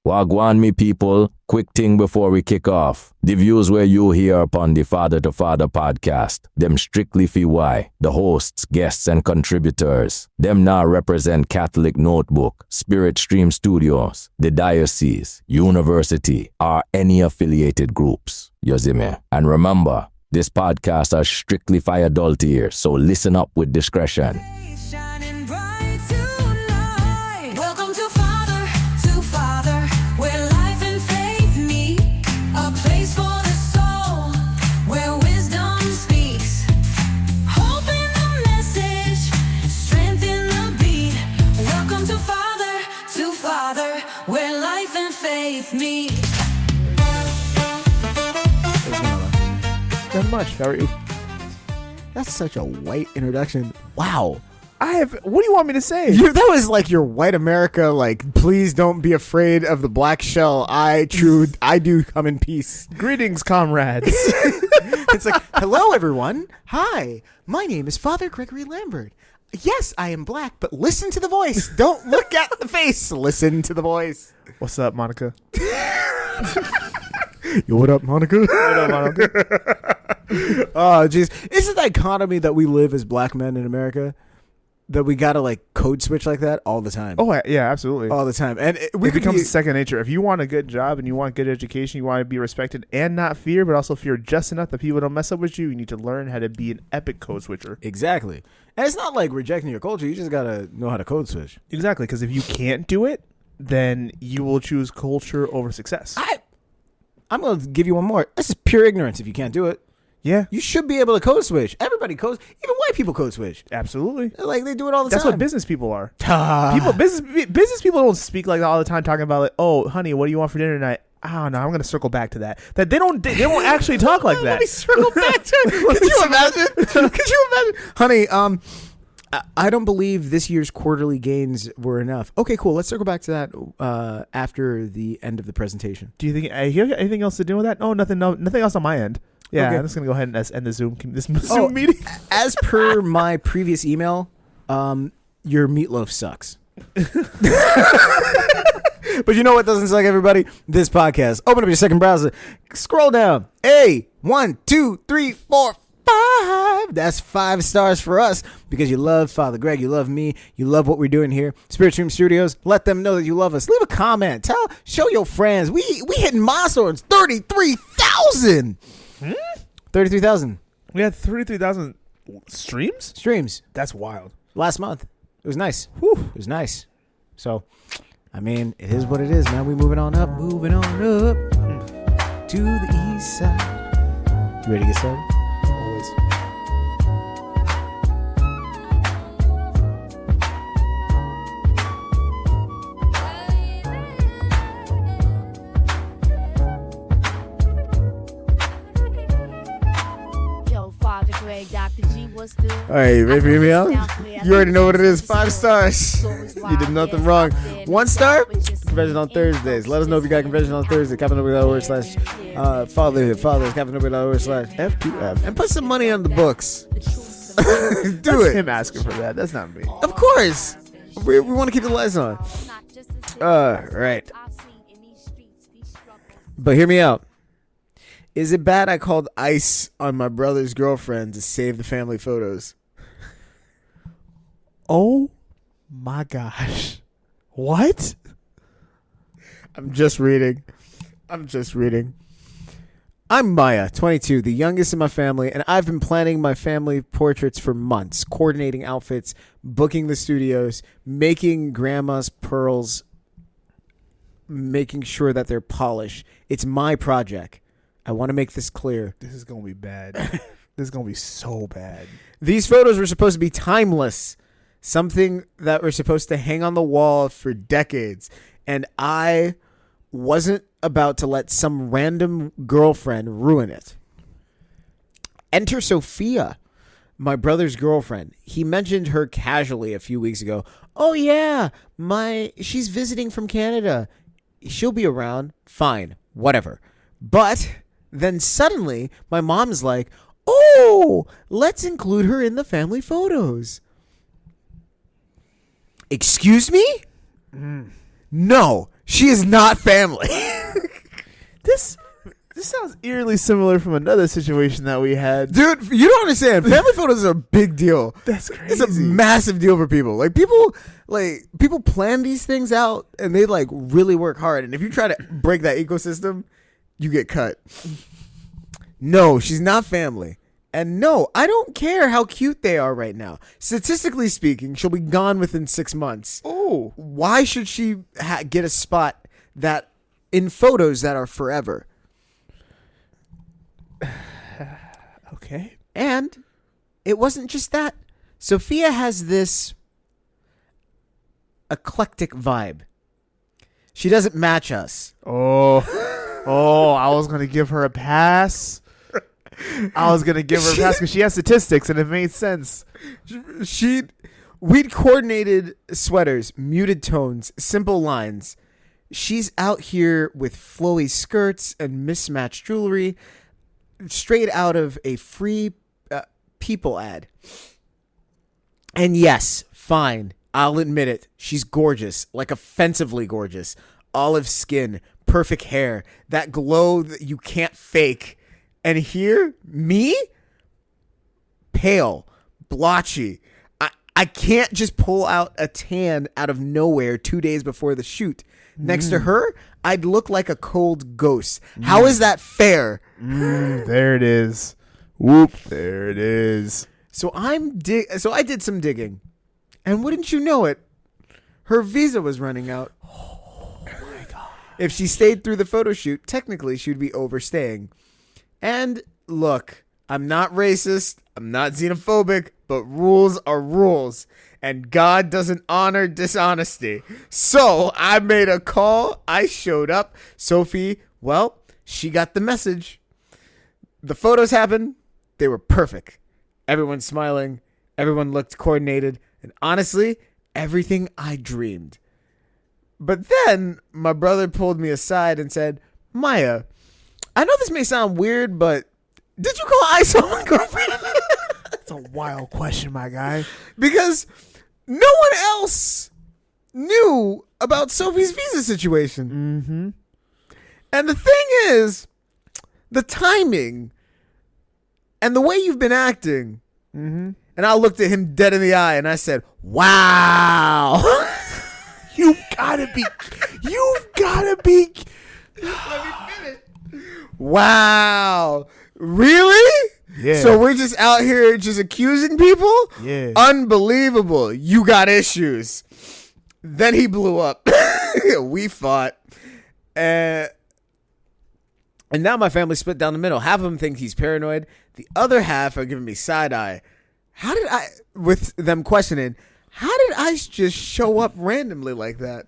Wagwan me people, quick thing before we kick off. The views where you hear upon the Father to Father podcast, them strictly for why, the hosts, guests and contributors. Them now represent Catholic Notebook, Spirit Stream Studios, the Diocese, University, or any affiliated groups. You see me? And remember, this podcast are strictly for adult ears, so listen up with discretion. Shining bright tonight. Welcome to Father, where life and faith meet. A place for the soul, where wisdom speaks. Hope in the message, strength in the beat. Welcome to Father, where life and faith meet. Not much. How are you? That's such a white introduction. Wow. What do you want me to say? That was like your white America, like, please don't be afraid of the black shell. I do come in peace. Greetings, comrades. It's like, hello, everyone. Hi, my name is Father Gregory Lambert. Yes, I am black, but listen to the voice. Don't look at the face. Listen to the voice. What's up, Monica? Yo, what up, Monica? What up, Monica? Oh, jeez. It's a dichotomy that we live as black men in America, that we got to, like, code switch like that all the time. Oh, yeah, absolutely. All the time. And it becomes second nature. If you want a good job and you want good education, you want to be respected and not fear, but also fear just enough that people don't mess up with you, you need to learn how to be an epic code switcher. Exactly. And it's not like rejecting your culture. You just got to know how to code switch. Exactly, because if you can't do it, then you will choose culture over success. I'm going to give you one more. This is pure ignorance if you can't do it. Yeah. You should be able to code switch. Everybody codes. Even white people code switch. Absolutely. Like, they do it all the That's time. what business people are. Business people don't speak like that all the time, talking about, like, oh, honey, what do you want for dinner tonight? Oh, no, I'm going to circle back to that. That they don't actually talk like that. Let me circle back to it. Could you imagine? Could you imagine? Honey, I don't believe this year's quarterly gains were enough. Okay, cool. Let's circle back to that after the end of the presentation. Do you think you have anything else to do with that? Oh, nothing else on my end. Yeah, okay. I'm just gonna go ahead and end the Zoom meeting. As per my previous email, your meatloaf sucks. But you know what doesn't suck, everybody? This podcast. Open up your second browser. Scroll down. 1, 2, 3, 4, 5. That's 5 stars for us because you love Father Greg. You love me. You love what we're doing here. Spirit Stream Studios. Let them know that you love us. Leave a comment. Show your friends. We hitting milestones. 33,000. 33,000. We had 33,000 streams. That's wild. Last month. It was nice. Whew. It was nice. So, I mean, it is what it is, man. We moving on up to the east side. You ready to get started? Always. All right, you ready for me out? You already know what it is. 5 stars. You did nothing wrong. 1 star? Confession on Thursdays. Let us know if you got confession on Thursday. CaptainNobody.org/father.CaptainNobody.org/F2F. And put some money on the books. Do it. Him asking for that. That's not me. Of course. We want to keep the lights on. Right. But hear me out. Is it bad I called ICE on my brother's girlfriend to save the family photos? Oh my gosh. What? I'm just reading. I'm Maya, 22, the youngest in my family, and I've been planning my family portraits for months, coordinating outfits, booking the studios, making grandma's pearls, making sure that they're polished. It's my project. I want to make this clear. This is going to be bad. This is going to be so bad. These photos were supposed to be timeless, something that were supposed to hang on the wall for decades, and I wasn't about to let some random girlfriend ruin it. Enter Sophia, my brother's girlfriend. He mentioned her casually a few weeks ago. Oh yeah, she's visiting from Canada. She'll be around. Fine, whatever. But then suddenly my mom's like, oh, let's include her in the family photos. Excuse me? No. She is not family. This sounds eerily similar from another situation that we had. Dude, you don't understand. Family photos are a big deal. That's crazy. It's a massive deal for people. People plan these things out and they really work hard. And if you try to break that ecosystem, you get cut. No, she's not family. And no, I don't care how cute they are right now. Statistically speaking, she'll be gone within 6 months. Oh, Why should she get a spot that in photos that are forever? okay. And it wasn't just that. Sophia has this eclectic vibe. She doesn't match us. Oh, I was gonna give her a pass. Because she has statistics and it made sense. We'd coordinated sweaters, muted tones, simple lines. She's out here with flowy skirts and mismatched jewelry, straight out of a free People ad. And yes, fine, I'll admit it. She's gorgeous, like offensively gorgeous. Olive skin, perfect hair, that glow that you can't fake. And here, me? Pale, blotchy. I can't just pull out a tan out of nowhere 2 days before the shoot. Next to her, I'd look like a cold ghost. How is that fair? There it is. Whoop, there it is. So I did some digging. And wouldn't you know it, her visa was running out. Oh my God. If she stayed through the photo shoot, technically she would be overstaying. And look, I'm not racist, I'm not xenophobic, but rules are rules. And God doesn't honor dishonesty. So I made a call. I showed up. Sophie, well, she got the message. The photos happened. They were perfect. Everyone's smiling. Everyone looked coordinated. And honestly, everything I dreamed. But then my brother pulled me aside and said, Maya, I know this may sound weird, but did you call I.C.E my girlfriend? That's a wild question, my guy. Because no one else knew about Sophie's visa situation. Mm-hmm. And the thing is, the timing and the way you've been acting. Mm-hmm. And I looked at him dead in the eye and I said, wow. You've gotta be. Let me finish. Wow. Really? Yeah. So we're just out here just accusing people? Yeah. Unbelievable. You got issues. Then he blew up. We fought. And now my family's split down the middle. Half of them think he's paranoid. The other half are giving me side eye. With them questioning, how did Ice just show up randomly like that?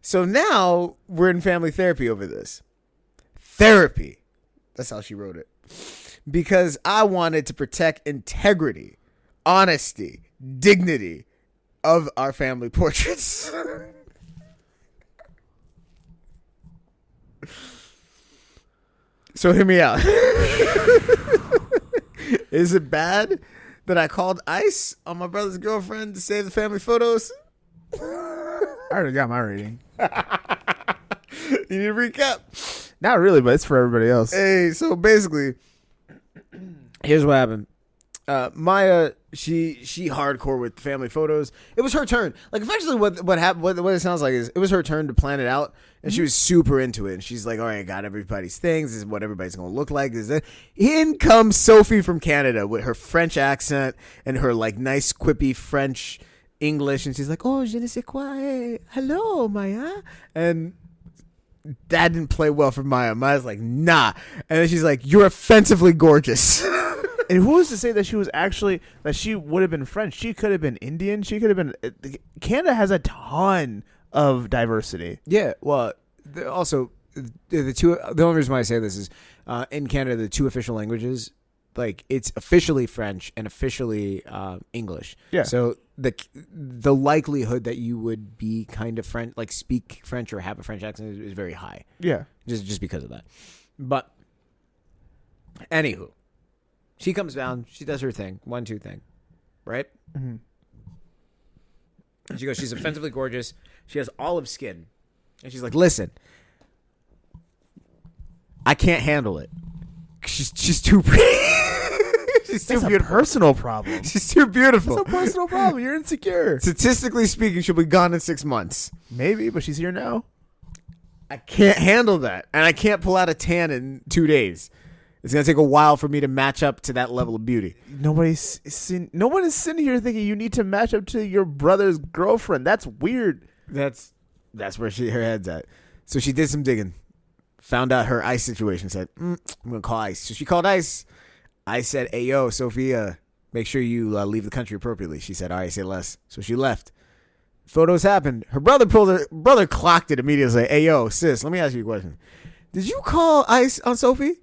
So now we're in family therapy over this. Therapy. That's how she wrote it. Because I wanted to protect integrity, honesty, dignity of our family portraits. So hear me out. Is it bad that I called ICE on my brother's girlfriend to save the family photos? I already got my rating. You need a recap? Not really, but it's for everybody else. Hey, so basically, here's what happened. Maya, she hardcore with family photos. It was her turn. Like, effectively, what happened? What it sounds like is it was her turn to plan it out, and she was super into it. And she's like, "All right, I got everybody's things. This is what everybody's gonna look like." In comes Sophie from Canada with her French accent and her like nice quippy French English, and she's like, "Oh, je ne sais quoi. Hello, Maya," and that didn't play well for Maya. Maya's like, "Nah," and then she's like, "You're offensively gorgeous." And who was to say that she would have been French? She could have been Indian. She could have been. Canada has a ton of diversity. Yeah, well, also the only reason why I say this is in Canada the two official languages, like it's officially French and officially English. Yeah. So the likelihood that you would be kind of French, like speak French or have a French accent, is very high. Yeah. Just because of that. But anywho, she comes down, she does her thing, 1-2 thing, right? Mm-hmm. She goes, she's offensively gorgeous. She has olive skin. And she's like, listen, I can't handle it. She's too pretty. She's too That's a beautiful. personal problem. She's too beautiful. It's a personal problem. You're insecure. Statistically speaking, she'll be gone in 6 months. Maybe, but she's here now. I can't handle that. And I can't pull out a tan in 2 days. It's going to take a while for me to match up to that level of beauty. No one is sitting here thinking you need to match up to your brother's girlfriend. That's weird. That's where her head's at. So she did some digging. Found out her ICE situation. Said, I'm going to call ICE. So she called ICE. I said, hey, yo, Sophia, make sure you leave the country appropriately. She said, all right, say less. So she left. Photos happened. Her brother clocked it immediately. Hey, yo, sis, let me ask you a question. Did you call ICE on Sophie?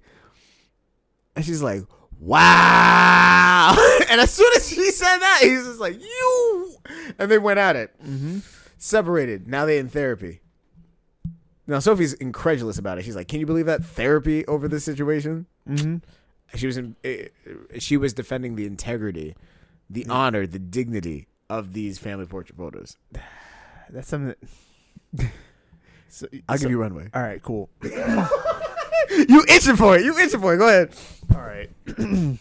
And she's like, wow. And as soon as she said that, he's just like, you. And they went at it. Mm-hmm. Separated. Now they in therapy. Now, Sophie's incredulous about it. She's like, can you believe that? Therapy over this situation? Mm-hmm. She was defending the integrity, the honor, the dignity of these family portrait photos. That's something that... I'll give you runway. All right, cool. You itching for it. Go ahead. All right. Demon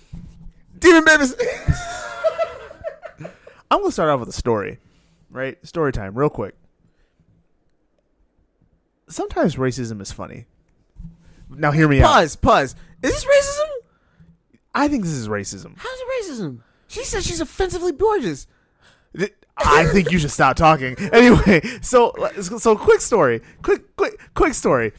babies. I'm going to start off with a story, right? Story time, real quick. Sometimes racism is funny. Now, hear me out. Pause. Is this racism? I think this is racism. How's it racism? She says she's offensively gorgeous. I think you should stop talking. Anyway, so quick story. Quick story.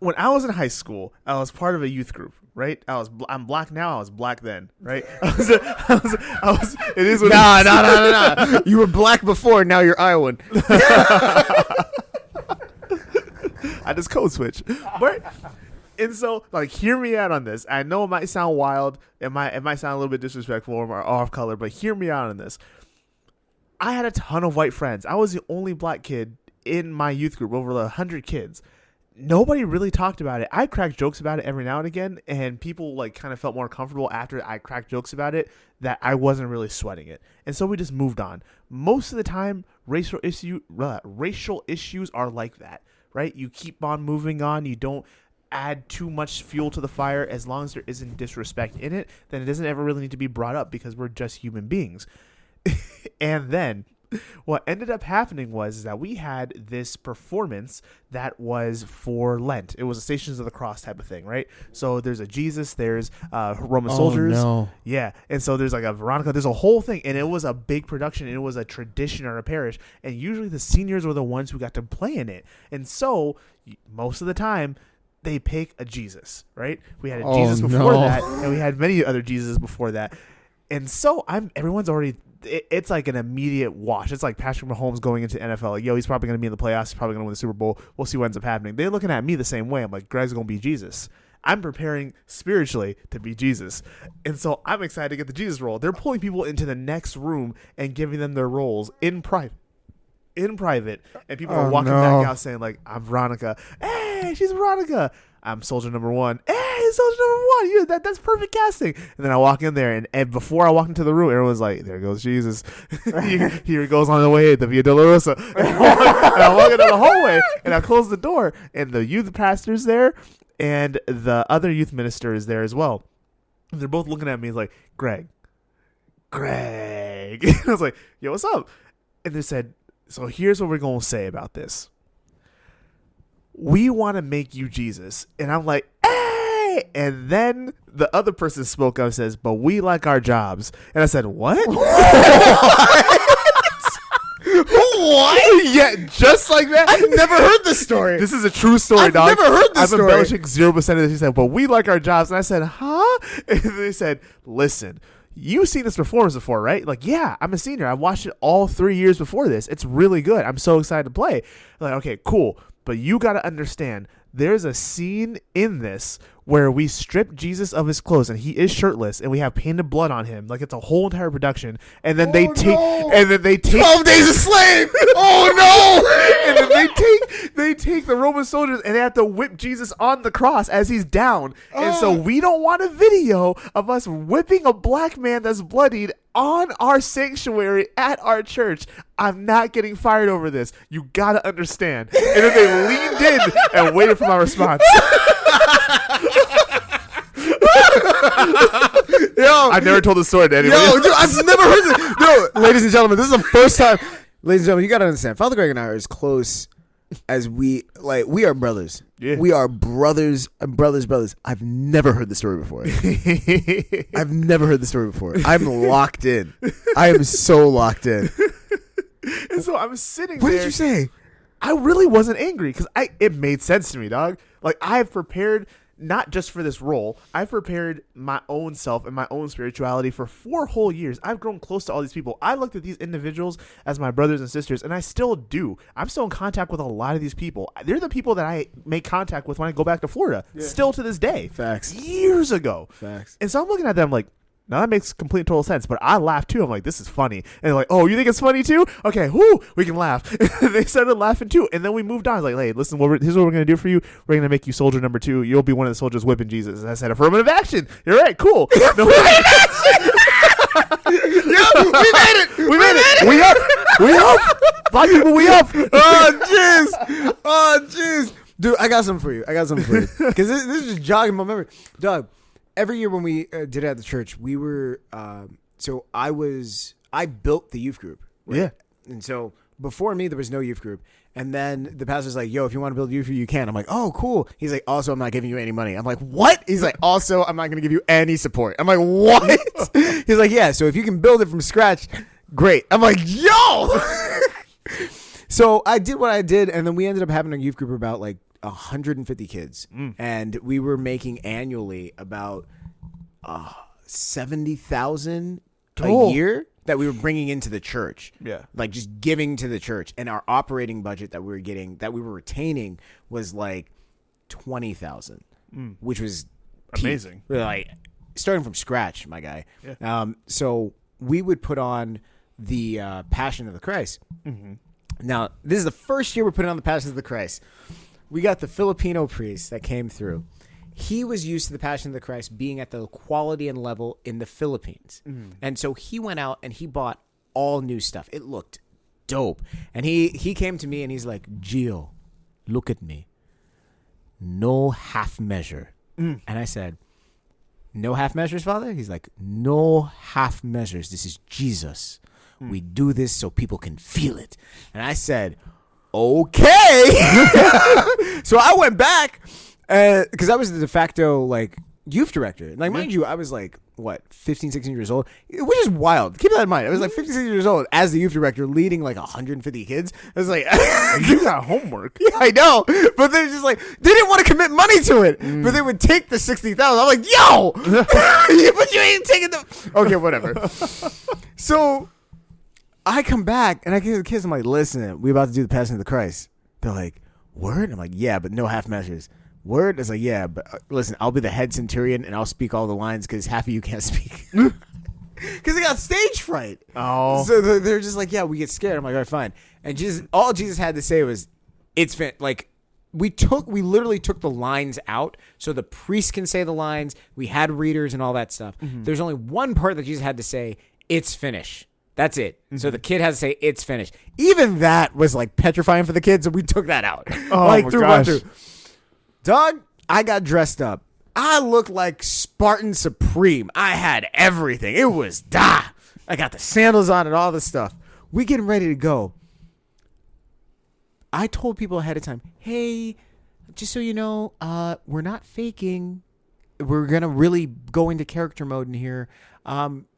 When I was in high school, I was part of a youth group, right? I'm black now. I was black then, right? I was. It is what No. You were black before. Now you're Iowan. I just code switch, right? And so, like, hear me out on this. I know it might sound wild. It might sound a little bit disrespectful or off color, but hear me out on this. I had a ton of white friends. I was the only black kid in my youth group, over 100 kids. Nobody really talked about it. I cracked jokes about it every now and again, and people like kind of felt more comfortable after I cracked jokes about it that I wasn't really sweating it. And so we just moved on. Most of the time, racial issues are like that, right? You keep on moving on. You don't add too much fuel to the fire. As long as there isn't disrespect in it, then it doesn't ever really need to be brought up because we're just human beings. And then what ended up happening was that we had this performance that was for Lent. It was a Stations of the Cross type of thing, right? So there's a Jesus, there's Roman soldiers. No. Yeah. And so there's like a Veronica, there's a whole thing. And it was a big production. And it was a tradition in our parish. And usually the seniors were the ones who got to play in it. And so most of the time, they pick a Jesus, right? We had a Jesus before that, and we had many other Jesuses before that. And so everyone's already, it's like an immediate wash. It's like Patrick Mahomes going into NFL. Like, yo, he's probably going to be in the playoffs. He's probably going to win the Super Bowl. We'll see what ends up happening. They're looking at me the same way. I'm like, Greg's going to be Jesus. I'm preparing spiritually to be Jesus. And so I'm excited to get the Jesus role. They're pulling people into the next room and giving them their roles in private. And people are walking back out saying, like, I'm Veronica. Hey, she's Veronica. I'm soldier number one. Hey, soldier number one. That's perfect casting. And then I walk in there, and before I walk into the room, everyone's like, there goes Jesus. Here he goes on the way, the Via Dolorosa. And I walk into the hallway, and I close the door, and the youth pastor's there, and the other youth minister is there as well. And they're both looking at me like, Greg. And I was like, yo, what's up? And they said, so here's what we're going to say about this. We want to make you Jesus. And I'm like, hey! And then the other person spoke up and says, but we like our jobs. And I said, what? What? Yeah, just like that. I've never heard this story. This is a true story, dog. I've never heard this story. I'm embellishing 0% of this. He said, but we like our jobs. And I said, huh? And they said, listen, you've seen this performance before, right? Like, yeah, I'm a senior. I watched it all 3 years before this. It's really good. I'm so excited to play. Like, okay, cool. But you got to understand, there's a scene in this where we strip Jesus of his clothes and he is shirtless and we have painted blood on him. Like, it's a whole entire production. And then they take 12 Days a Slave. Oh no. And then they take the Roman soldiers and they have to whip Jesus on the cross as he's down. And so we don't want a video of us whipping a black man that's bloodied on our sanctuary at our church. I'm not getting fired over this. You gotta understand. And then they leaned in and waited for my response. Yo, I never told the story to anyone. Yo, dude, I've never heard this. No, ladies and gentlemen, this is the first time. Ladies and gentlemen, you gotta understand. Father Greg and I are as close as we are brothers. Yeah. We are brothers. I've never heard the story before. I've never heard the story before. I'm locked in. I am so locked in. And so I'm sitting What there. did you say? I really wasn't angry because it made sense to me, dog. Like, I've prepared not just for this role. I've prepared my own self and my own spirituality for 4 whole years. I've grown close to all these people. I looked at these individuals as my brothers and sisters, and I still do. I'm still in contact with a lot of these people. They're the people that I make contact with when I go back to Florida, still to this day. Facts. Years ago. Facts. And so I'm looking at them like, now that makes complete and total sense, but I laughed too. I'm like, this is funny. And they're like, oh, you think it's funny too? Okay, whoo, we can laugh. And they started laughing too. And then we moved on. I was like, hey, listen, here's what we're going to do for you. We're going to make you soldier number 2. You'll be one of the soldiers whipping Jesus. And I said, affirmative action. You're right, cool. No, Yo, we made it. we made it. We up. We up. Black people, we up. Oh, jeez. Dude, I got something for you. Because this is just jogging my memory. Doug, every year when we did it at the church, we were, I built the youth group. Right? Yeah. And so before me, there was no youth group. And then the pastor's like, yo, if you want to build a youth group, you can. I'm like, oh, cool. He's like, also, I'm not giving you any money. I'm like, what? He's like, also, I'm not going to give you any support. I'm like, what? He's like, yeah, so if you can build it from scratch, great. I'm like, yo. So I did what I did, and then we ended up having a youth group of about like 150 kids. And we were making annually about 70,000 a year that we were bringing into the church. Yeah. Like just giving to the church. And our operating budget that we were getting, that we were retaining was like 20,000, which was Amazing. peak. Like starting from scratch, my guy. Yeah. So we would put on the Passion of the Christ. Now, this is the first year we're putting on the Passion of the Christ. We got the Filipino priest that came through. He was used to the Passion of the Christ being at the quality and level in the Philippines. And so he went out and he bought all new stuff. It looked dope. And he came to me and he's like, Gio, look at me. No half measure. And I said, no half measures, Father? He's like, no half measures. This is Jesus. We do this so people can feel it. And I said, okay. So I went back because I was the de facto like youth director. Like, mind you, I was like, what, 15, 16 years old, which is wild. Keep that in mind. I was like 15, 16 years old as the youth director leading like 150 kids. I was like, You got homework. yeah, I know. But they're just like, they didn't want to commit money to it. But they would take the 60,000. I'm like, yo, but you ain't taking the. Okay, whatever. So I come back and I get the kids. I'm like, listen, we about to do the Passion of the Christ. They're like, word? I'm like, yeah, but no half measures. Word? It's like, yeah, but listen, I'll be the head centurion and I'll speak all the lines because half of you can't speak. Because they got stage fright. Oh. So they're just like, yeah, we get scared. I'm like, all right, fine. And all Jesus had to say was, it's like, we literally took the lines out so the priest can say the lines. We had readers and all that stuff. There's only one part that Jesus had to say, it's finished. That's it. So the kid has to say, it's finished. Even that was like petrifying for the kids, so we took that out. Oh, like my through gosh. one through. Dog, I got dressed up. I looked like Spartan Supreme. I had everything. It was I got the sandals on and all this stuff. We getting ready to go. I told people ahead of time, hey, just so you know, we're not faking. We're going to really go into character mode in here.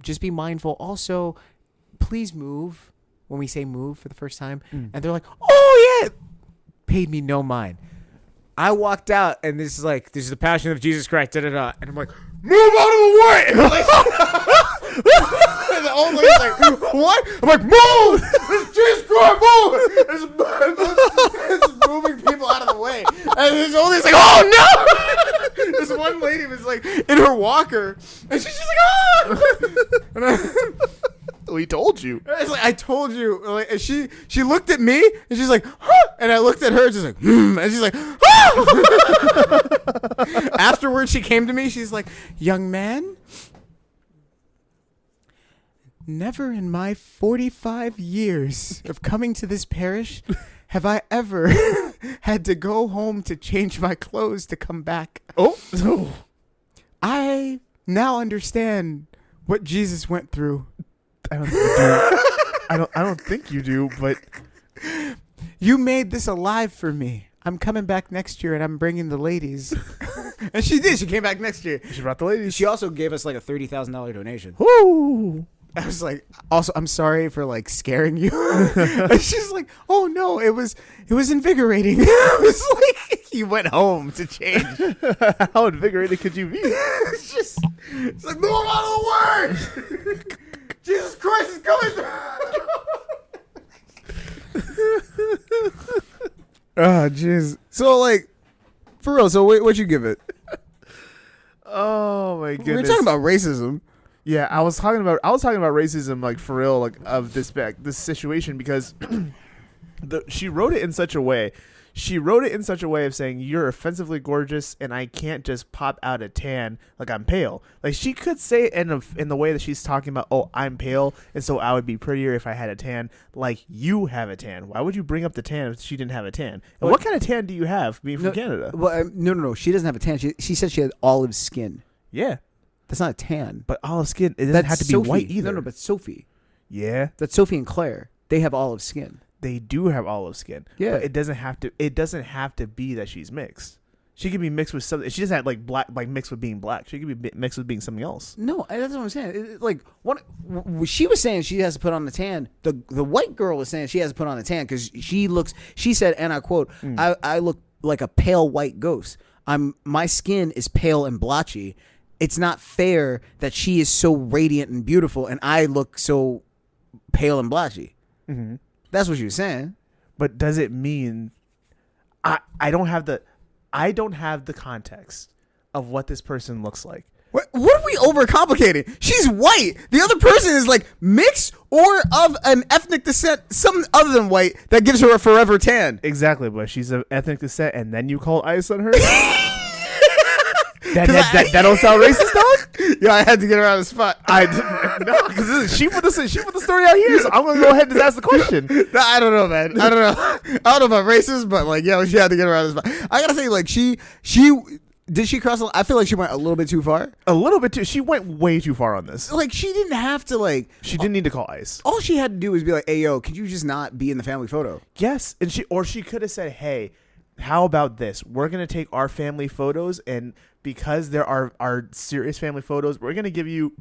Just be mindful. Also, please move when we say move for the first time. And they're like, oh, yeah. Paid me no mind. I walked out, and this is the Passion of Jesus Christ, da-da-da. And I'm like, move out of the way. And I'm like, and the old lady's like, what? I'm like, move. It's Jesus Christ, move. It's moving people out of the way. And this old lady's like, oh, no. This one lady was like in her walker, and she's just like, oh. We told you. It's like, I told you. Like, and she looked at me and she's like, huh? And I looked at her just like, and she's like, ah! Afterwards, she came to me. She's like, young man, never in my 45 years of coming to this parish have I ever had to go home to change my clothes to come back. Oh. I now understand what Jesus went through. I don't think you do. I don't think you do, but You made this alive for me. I'm coming back next year and I'm bringing the ladies. And she did. She came back next year. she brought the ladies. She also gave us like a $30,000 donation. Woo! I was like, also, I'm sorry for like scaring you. And she's like, oh no, it was invigorating. I was like, you went home to change. How invigorated could you be? It's like, no amount of words. Jesus Christ is coming through. Oh, jeez. So, like, for real, so what'd you give it? Oh my goodness. We were talking about racism. Yeah, I was talking about racism, like for real, like of this situation because she wrote it in such a way. She wrote it in such a way of saying you're offensively gorgeous and I can't just pop out a tan like I'm pale. Like she could say it in the way that she's talking about, oh, I'm pale and so I would be prettier if I had a tan. Like you have a tan. Why would you bring up the tan if she didn't have a tan? And what kind of tan do you have being from Canada? Well, no. She doesn't have a tan. She said she had olive skin. Yeah, That's not a tan. but olive skin it doesn't have to be Sophie. white either. No, but Sophie. Yeah, That's Sophie and Claire. They have olive skin. they do have olive skin. Yeah. But it doesn't have to be that she's mixed. She could be mixed with something. She doesn't have like black, like mixed with being black. She could be mixed with being something else. No, that's what I'm saying. She was saying she has to put on the tan. The white girl was saying she has to put on the tan because she said, and I quote, I look like a pale white ghost. My skin is pale and blotchy. It's not fair that she is so radiant and beautiful and I look so pale and blotchy. Mm-hmm. That's what she was saying. But does it mean I don't have the context of what this person looks like? What are we overcomplicating? She's white. The other person is like mixed or of an ethnic descent, some other than white, that gives her a forever tan. Exactly, but she's of ethnic descent, and then you call ice on her. That don't sound racist, dog. Yeah, I had to get her out of the spot. No, because she put the story out here, so I'm gonna go ahead and just ask the question. No, I don't know, man. I don't know. I don't know about racist, but like, yeah, she had to get her out of the spot. I gotta say, like, she did she cross? I feel like she went a little bit too far. A little bit too. She went way too far on this. Like, she didn't have to like. She didn't need to call ice. All she had to do was be like, "Hey, yo, could you just not be in the family photo?" Yes, and she could have said, "Hey, how about this? We're gonna take our family photos, and because there are our serious family photos, we're gonna give you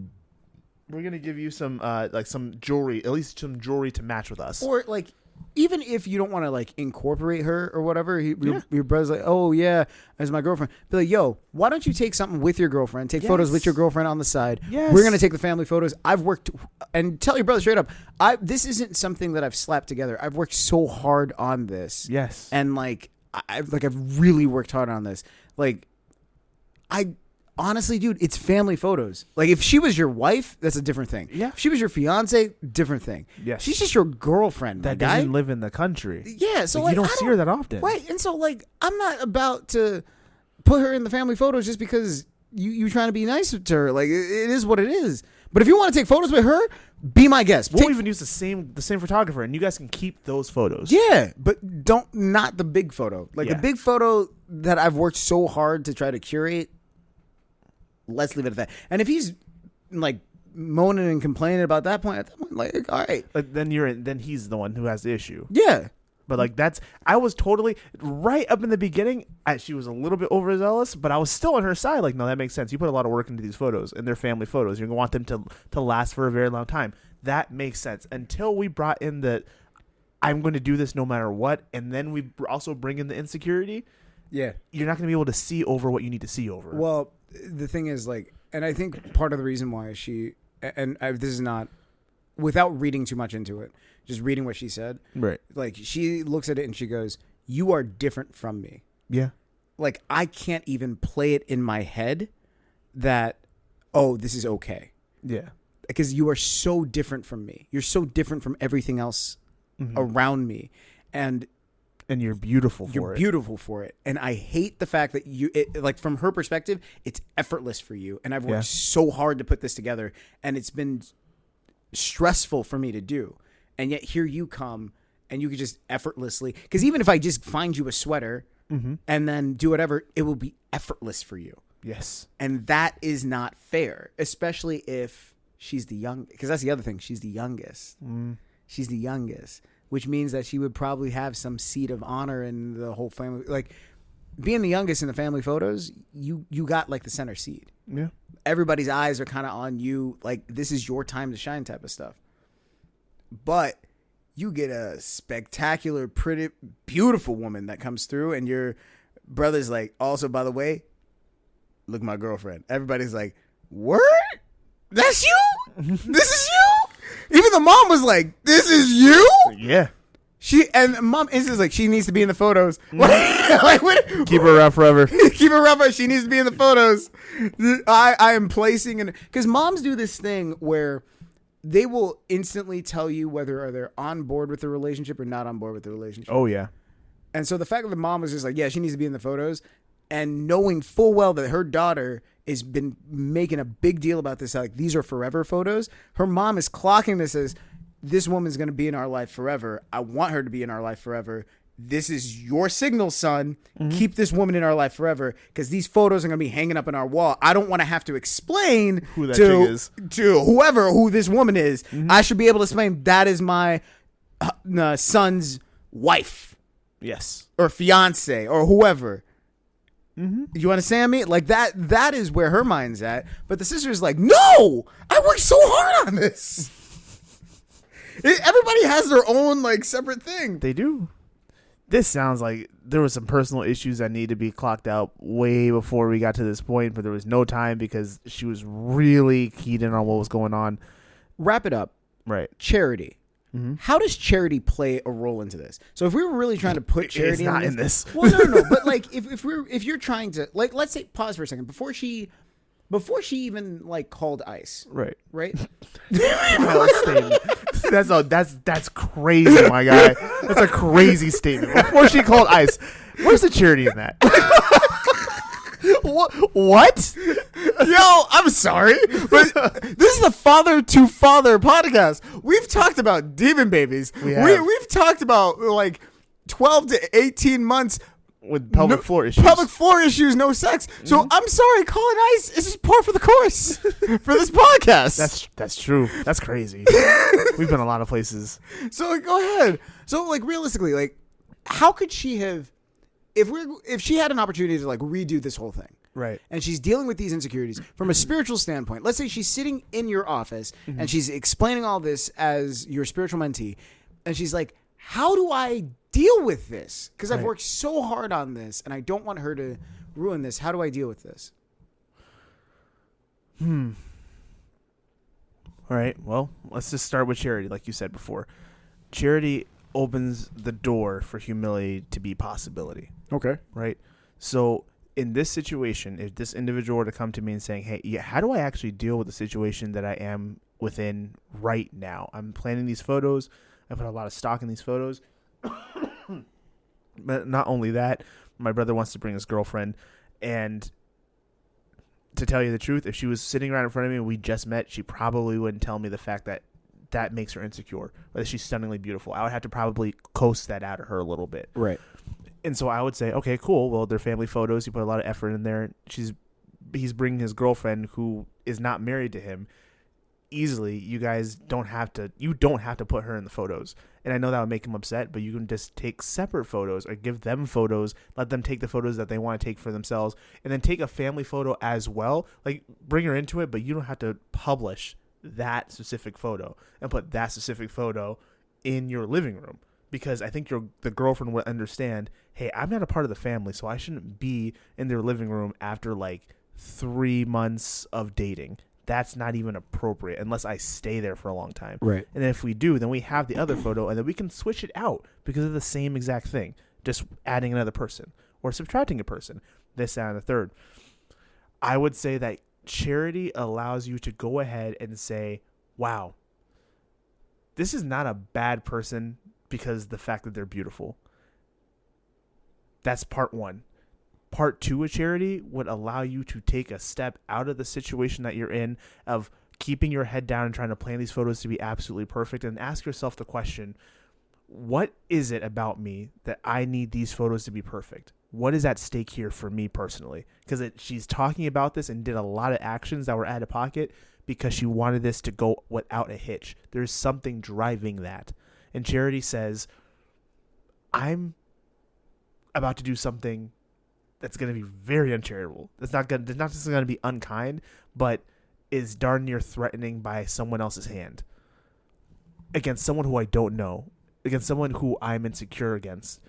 some like some jewelry, at least some jewelry to match with us." Or like, even if you don't want to like incorporate her or whatever, your brother's like, "Oh yeah, as my girlfriend." Be like, "Yo, why don't you take something with your girlfriend? Take photos with your girlfriend on the side. Yes. We're gonna take the family photos. I've worked and tell your brother straight up. This isn't something that I've slapped together. I've worked so hard on this. Yes, and like I've really worked hard on this. Like, I honestly, dude, it's family photos. Like, if she was your wife, that's a different thing. Yeah. If she was your fiance, different thing. Yes. She's just your girlfriend. that doesn't live in the country. Yeah, so Like, like you don't see her that often, right? And so like, I'm not about to put her in the family photos just because you trying to be nice to her. Like, it is what it is. But if you want to take photos with her, be my guest. We'll even use the same photographer, and you guys can keep those photos. Yeah, but not the big photo. Like, Yeah. the big photo that I've worked so hard to try to curate. Let's leave it at that. And if he's like moaning and complaining about that point, at that point, like, all right, Like, then he's the one who has the issue. yeah. But like I was totally right up in the beginning. She was a little bit overzealous, but I was still on her side. Like, no, that makes sense. You put a lot of work into these photos, and they're family photos. You're gonna want them to last for a very long time. That makes sense. Until we brought in the, I'm going to do this no matter what, and then we also bring in the insecurity. Yeah. You're not gonna be able to see over what you need to see over. Well, the thing is, like, and I think part of the reason why this is not, without reading too much into it, just reading what she said, right? like, she looks at it and she goes, "You are different from me." Yeah. Like, I can't even play it in my head that, oh, this is okay. Yeah. because you are so different from me. You're so different from everything else around me. And you're beautiful for you're it. beautiful for it. And I hate the fact that like from her perspective, it's effortless for you. And I've worked so hard to put this together, and it's been stressful for me to do. And yet here you come and you could just effortlessly, because even if I just find you a sweater and then do whatever, it will be effortless for you. Yes. And that is not fair, especially if she's the youngest, because that's the other thing. She's the youngest. She's the youngest, which means that she would probably have some seat of honor in the whole family. Like, being the youngest in the family photos, you got like the center seat. Yeah. Everybody's eyes are kind of on you. Like, this is your time to shine type of stuff. But you get a spectacular, pretty, beautiful woman that comes through, and your brother's like, also, by the way, look, my girlfriend. Everybody's like, word? That's you? This is you? Even the mom was like, this is you? Yeah. And mom is just like, she needs to be in the photos. Like, Keep her around forever. Keep her around. She needs to be in the photos. I am placing, because moms do this thing where they will instantly tell you whether they're on board with the relationship or not on board with the relationship. Oh, yeah. And so the fact that the mom was just like, yeah, she needs to be in the photos, and knowing full well that her daughter has been making a big deal about this, like, these are forever photos. Her mom is clocking this as, this woman's going to be in our life forever. I want her to be in our life forever. This is your signal, son. Keep this woman in our life forever, because these photos are going to be hanging up in our wall. I don't want to have to explain Who that chick is. to who this woman is. I should be able to explain that is my son's wife. Yes. Or fiance or whoever. You understand me? Like, that is where her mind's at. But the sister's like, no, I worked so hard on this. Everybody has their own, like, separate thing. They do. This sounds like there was some personal issues that need to be clocked out way before we got to this point, but there was no time because she was really keyed in on what was going on. Wrap it up. Right. Charity. How does charity play a role into this? So if we were really trying to put charity It's not in this. Well, no. But like, if you're trying to, like, let's say, pause for a second before she even like called ICE. Right. Wild statement. That's crazy, my guy. That's a crazy statement. Before she called ICE, where's the charity in that? What? Yo, I'm sorry, but this is the Father to Father podcast. We've talked about demon babies. We've talked about like 12 to 18 months with pelvic floor issues. Pelvic floor issues, no sex. So I'm sorry, calling ICE is just par for the course for this podcast. That's true. That's crazy. We've been a lot of places. So like, go ahead. So like, realistically, like, how could she have, if she had an opportunity to like redo this whole thing, right? And she's dealing with these insecurities from a spiritual standpoint. Let's say she's sitting in your office and she's explaining all this as your spiritual mentee, and she's like, how do I deal with this? Because I've worked so hard on this and I don't want her to ruin this. How do I deal with this? All right. Well, let's just start with charity, like you said before. Charity opens the door for humility to be possibility. Okay. Right? So in this situation, if this individual were to come to me and saying, hey, yeah, how do I actually deal with the situation that I am within right now? I'm planning these photos. I put a lot of stock in these photos. But not only that, my brother wants to bring his girlfriend. And to tell you the truth, if she was sitting right in front of me and we just met, she probably wouldn't tell me the fact that that makes her insecure, or that she's stunningly beautiful. I would have to probably coast that out of her a little bit. Right. And so I would say, okay, cool. Well, they're family photos. You put a lot of effort in there. He's bringing his girlfriend who is not married to him. Easily, you don't have to put her in the photos. And I know that would make him upset, but you can just take separate photos or give them photos, let them take the photos that they want to take for themselves, and then take a family photo as well. Like, bring her into it, but you don't have to publish that specific photo and put that specific photo in your living room, because I think the girlfriend would understand, hey, I'm not a part of the family, so I shouldn't be in their living room after like 3 months of dating. That's not even appropriate unless I stay there for a long time. Right. And then if we do, then we have the other photo, and then we can switch it out because of the same exact thing, just adding another person or subtracting a person, this, that, and the third. I would say that charity allows you to go ahead and say, wow, this is not a bad person because the fact that they're beautiful. That's part one. Part two of charity would allow you to take a step out of the situation that you're in of keeping your head down and trying to plan these photos to be absolutely perfect, and ask yourself the question, what is it about me that I need these photos to be perfect? What is at stake here for me personally? Because she's talking about this and did a lot of actions that were out of pocket because she wanted this to go without a hitch. There's something driving that. And Charity says, I'm about to do something that's going to be very uncharitable. That's not just going to be unkind, but is darn near threatening by someone else's hand against someone who I don't know, against someone who I'm insecure against.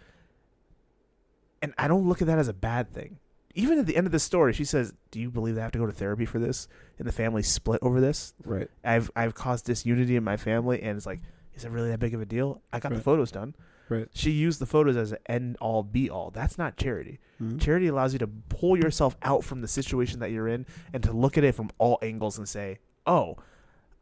And I don't look at that as a bad thing. Even at the end of the story, she says, do you believe I have to go to therapy for this? And the family split over this. Right. I've caused disunity in my family, and it's like, is it really that big of a deal? I got the photos done. Right. She used the photos as an end-all, be-all. That's not charity. Mm-hmm. Charity allows you to pull yourself out from the situation that you're in and to look at it from all angles and say, oh,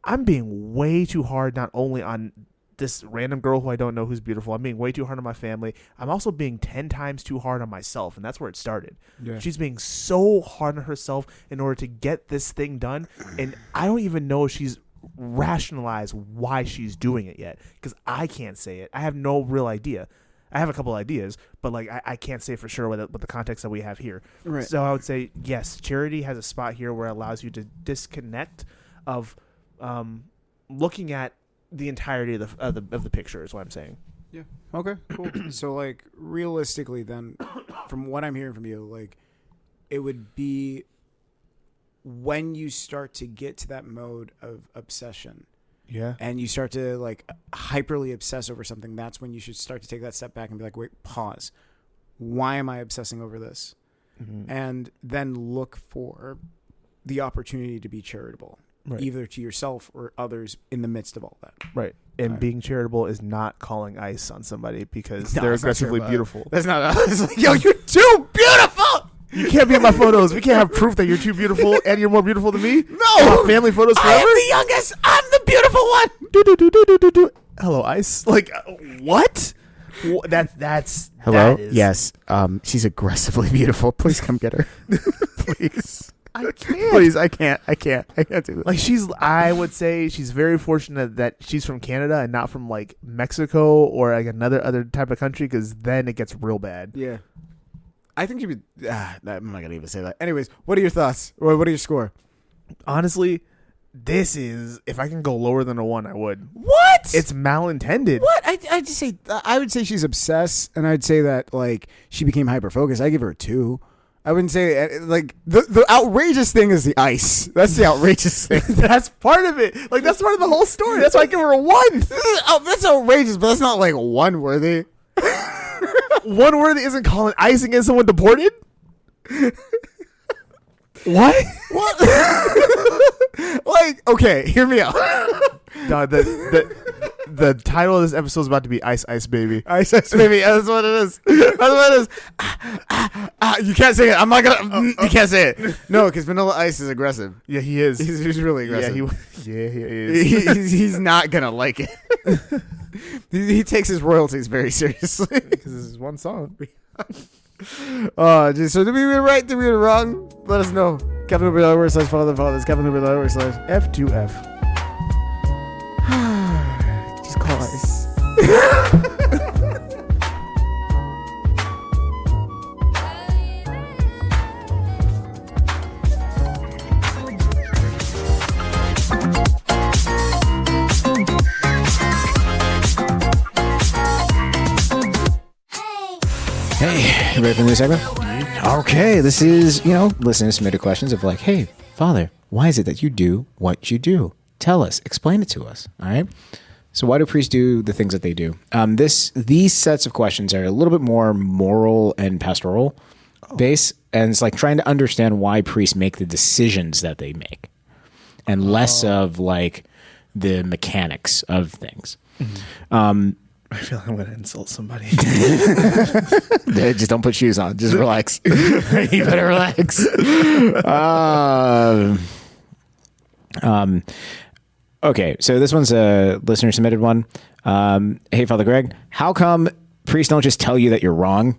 I'm being way too hard not only on this random girl who I don't know who's beautiful. I'm being way too hard on my family. I'm also being 10 times too hard on myself, and that's where it started. Yeah. She's being so hard on herself in order to get this thing done, and I don't even know if she's rationalized why she's doing it yet, because I can't say it. I have no real idea. I have a couple ideas, but like I can't say for sure with the context that we have here. Right. So I would say yes, charity has a spot here where it allows you to disconnect of looking at the entirety of the picture is what I'm saying. Yeah. Okay. Cool. So like realistically, then, from what I'm hearing from you, like it would be when you start to get to that mode of obsession. Yeah. And you start to like hyperly obsess over something, that's when you should start to take that step back and be like, wait, pause. Why am I obsessing over this? Mm-hmm. And then look for the opportunity to be charitable, Right. either to yourself or others in the midst of all that. Right. And Right. being charitable is not calling ice on somebody because No, they're it's not aggressively true, beautiful. That's not us. Like, yo, you're too beautiful. You can't be in my photos. We can't have proof that you're too beautiful and you're more beautiful than me. No. My family photos I forever. am the youngest. I'm the beautiful one. Do. Hello, ice. Like what? That's Hello. that is- Yes. She's aggressively beautiful. Please come get her. Please. I can't. Please. I can't do this. Like I would say she's very fortunate that she's from Canada and not from like Mexico or like other type of country, because then it gets real bad. Yeah. I think she would. I'm not gonna even say that. Anyways, what are your thoughts? Or what are your score? Honestly, this is, if I can go lower than a 1, I would. What? It's malintended. what? I just say I would say she's obsessed, and I'd say that like she became hyper focused. I give her a 2. I wouldn't say like the outrageous thing is the ice. That's the outrageous thing. That's part of it. Like that's part of the whole story. That's why I give her a 1. That's outrageous, but that's not like 1 worthy. 1 worthy isn't calling ice against someone deported. What? What? Like, okay, hear me out. No, the title of this episode is about to be Ice Ice Baby. Ice baby. That's what it is. That's what it is. You can't say it. I'm not gonna. You can't say it. No, because Vanilla Ice is aggressive. Yeah, he is. He's really aggressive. He is. He's not gonna like it. He takes his royalties very seriously. Because this is one song. So did we read it right? Did we read it wrong? Let us know. Kevin // follow the fathers. Kevin // F2F. just call Ice. Hey, you ready for the new segment? Okay, this is, listener submitted questions of like, hey, Father, why is it that you do what you do? Tell us, explain it to us, all right? So why do priests do the things that they do? These sets of questions are a little bit more moral and pastoral base, and it's like trying to understand why priests make the decisions that they make, and less of like the mechanics of things. I feel like I'm going to insult somebody. Just don't put shoes on. Just relax. You better relax. Okay, so this one's a listener submitted one. Hey, Father Greg, how come priests don't just tell you that you're wrong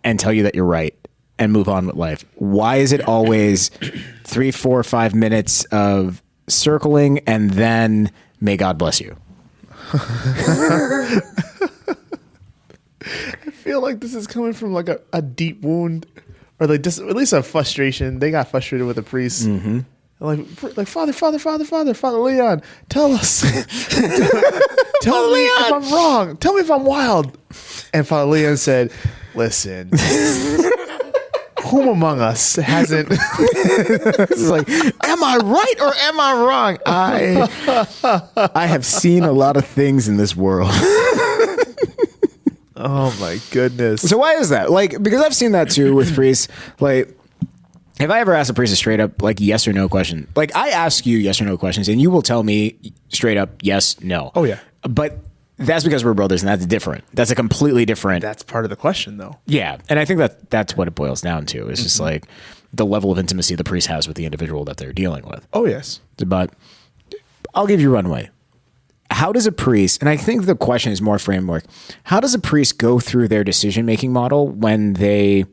and tell you that you're right and move on with life? Why is it always 3, 4, 5 minutes of circling and then may God bless you? I feel like this is coming from like a deep wound, or like just at least a frustration. They got frustrated with the priest. Mm-hmm. Like Father Leon, tell us, tell me if I'm wrong, tell me if I'm wild. And Father Leon said, "Listen, whom among us hasn't?" It's like, am I right or am I wrong? I have seen a lot of things in this world. Oh my goodness. So why is that? Like, because I've seen that too with priests. Like, if I ever ask a priest a straight up, like, yes or no question, like, I ask you yes or no questions and you will tell me straight up yes, no. Oh, yeah. But that's because we're brothers and that's different. That's a completely different. That's part of the question, though. Yeah. And I think that's what it boils down to. It's just like the level of intimacy the priest has with the individual that they're dealing with. Oh, yes. But I'll give you runway. How does a priest, and I think the question is more framework, how does a priest go through their decision-making model when they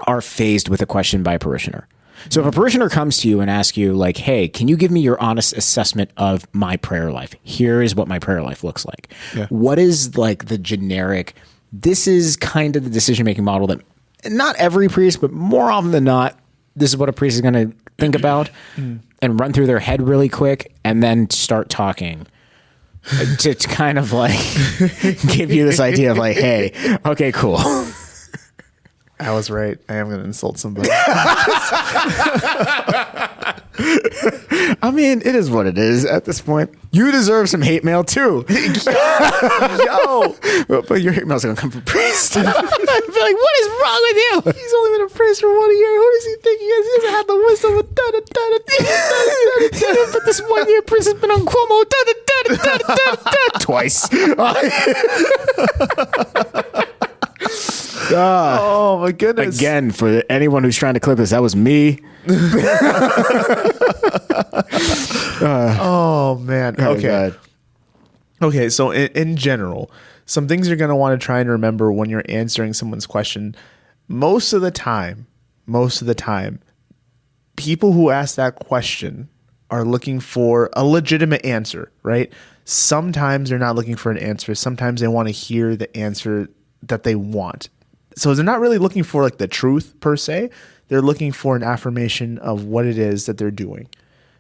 are faced with a question by a parishioner? So if a parishioner comes to you and asks you, like, hey, can you give me your honest assessment of my prayer life? Here is what my prayer life looks like. Yeah. What is like the generic, this is kind of the decision-making model that not every priest, but more often than not, this is what a priest is going to think about and run through their head really quick and then start talking to kind of like give you this idea of like, hey, okay, cool. I was right. I am going to insult somebody. I mean, it is what it is at this point. You deserve some hate mail too. Yo. But your hate mail's going to come from priest. I'd be like, what is wrong with you? He's only been a priest for 1 year. Who does he think he is? He doesn't have the wisdom of But this 1 year priest has been on Cuomo twice. Oh my goodness. Again, for anyone who's trying to clip this, that was me. Oh man. Oh, Okay. God. Okay. So in general, some things you're going to want to try and remember when you're answering someone's question. Most of the time, people who ask that question are looking for a legitimate answer, right? Sometimes they're not looking for an answer. Sometimes they want to hear the answer that they want. So they're not really looking for like the truth per se. They're looking for an affirmation of what it is that they're doing.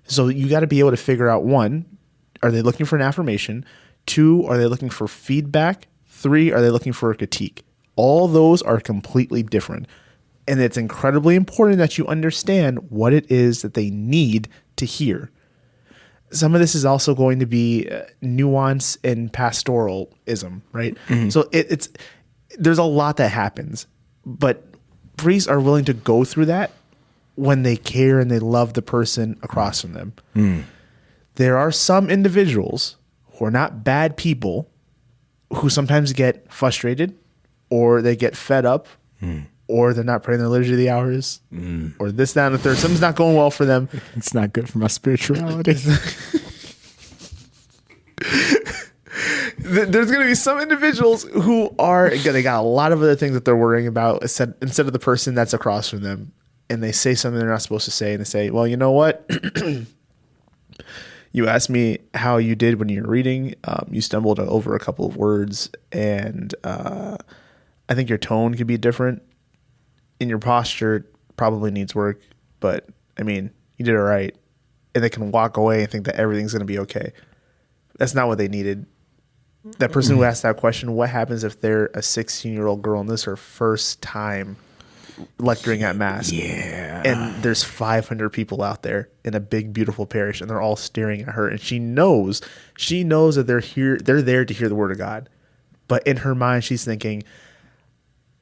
So you got to be able to figure out, 1, are they looking for an affirmation? 2, are they looking for feedback? 3, are they looking for a critique? All those are completely different. And it's incredibly important that you understand what it is that they need to hear. Some of this is also going to be nuance and pastoralism, right? So it's there's a lot that happens, but priests are willing to go through that when they care and they love the person across from them. There are some individuals who are not bad people who sometimes get frustrated or they get fed up or they're not praying their liturgy of the hours or this, that, and the third. Something's not going well for them. It's not good for my spirituality. There's going to be some individuals who they got a lot of other things that they're worrying about instead of the person that's across from them. And they say something they're not supposed to say. And they say, well, you know what? You asked me how you did when you were reading. You stumbled over a couple of words. And I think your tone could be different. And your posture probably needs work. But, I mean, you did it right. And they can walk away and think that everything's going to be okay. That's not what they needed. That person who asked that question, what happens if they're a 16-year-old girl and this is her first time lecturing at Mass? Yeah. And there's 500 people out there in a big, beautiful parish, and they're all staring at her. And she knows that they're there to hear the word of God. But in her mind, she's thinking,